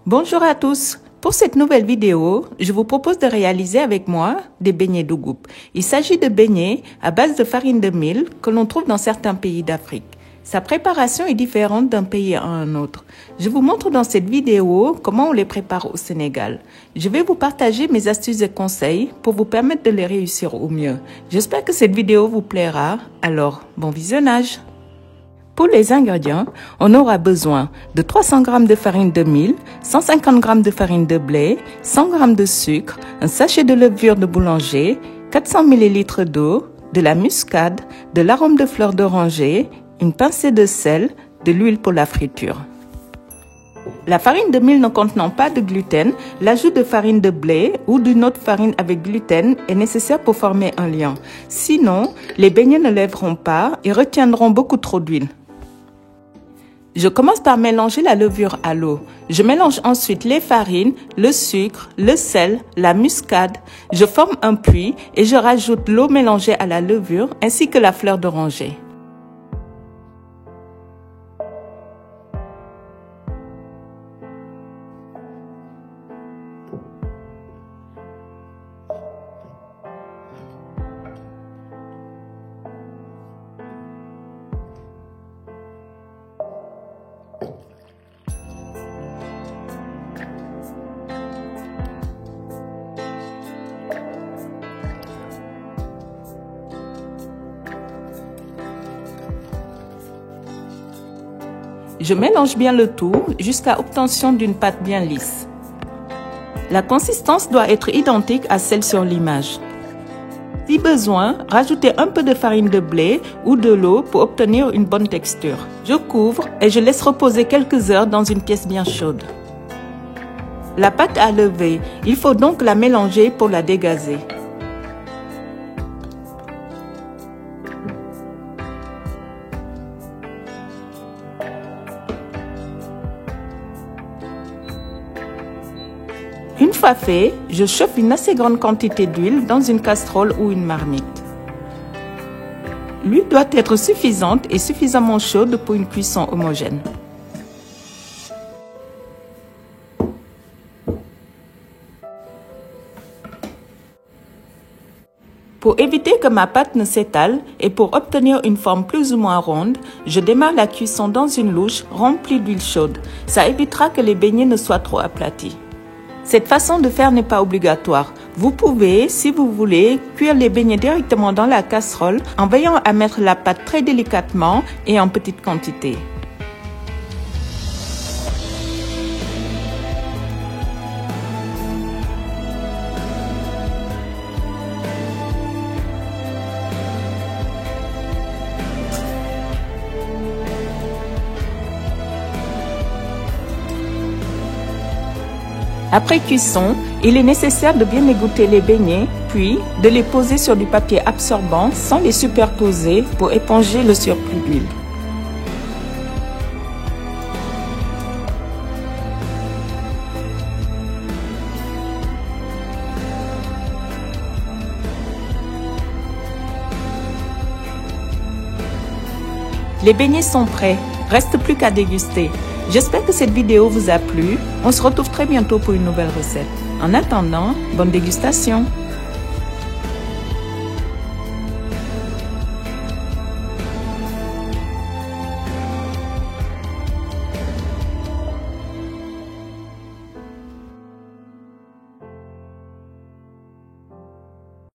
Bonjour à tous. Pour cette nouvelle vidéo, je vous propose de réaliser avec moi des beignets d'Ougoub. Il s'agit de beignets à base de farine de mil que l'on trouve dans certains pays d'Afrique. Sa préparation est différente d'un pays à un autre. Je vous montre dans cette vidéo comment on les prépare au Sénégal. Je vais vous partager mes astuces et conseils pour vous permettre de les réussir au mieux. J'espère que cette vidéo vous plaira. Alors, bon visionnage! Pour les ingrédients, on aura besoin de 300 g de farine de mil, 150 g de farine de blé, 100 g de sucre, un sachet de levure de boulanger, 400 ml d'eau, de la muscade, de l'arôme de fleur d'oranger, une pincée de sel, de l'huile pour la friture. La farine de mil ne contenant pas de gluten, l'ajout de farine de blé ou d'une autre farine avec gluten est nécessaire pour former un liant. Sinon, les beignets ne lèveront pas et retiendront beaucoup trop d'huile. Je commence par mélanger la levure à l'eau. Je mélange ensuite les farines, le sucre, le sel, la muscade. Je forme un puits et je rajoute l'eau mélangée à la levure ainsi que la fleur d'oranger. Je mélange bien le tout jusqu'à obtention d'une pâte bien lisse. La consistance doit être identique à celle sur l'image. Si besoin, rajoutez un peu de farine de blé ou de l'eau pour obtenir une bonne texture. Je couvre et je laisse reposer quelques heures dans une pièce bien chaude. La pâte a levé, il faut donc la mélanger pour la dégazer. Une fois fait, je chauffe une assez grande quantité d'huile dans une casserole ou une marmite. L'huile doit être suffisante et suffisamment chaude pour une cuisson homogène. Pour éviter que ma pâte ne s'étale et pour obtenir une forme plus ou moins ronde, je démarre la cuisson dans une louche remplie d'huile chaude. Ça évitera que les beignets ne soient trop aplatis. Cette façon de faire n'est pas obligatoire. Vous pouvez, si vous voulez, cuire les beignets directement dans la casserole en veillant à mettre la pâte très délicatement et en petite quantité. Après cuisson, il est nécessaire de bien égoutter les beignets, puis de les poser sur du papier absorbant sans les superposer pour éponger le surplus d'huile. Les beignets sont prêts, reste plus qu'à déguster. J'espère que cette vidéo vous a plu. On se retrouve très bientôt pour une nouvelle recette. En attendant, bonne dégustation!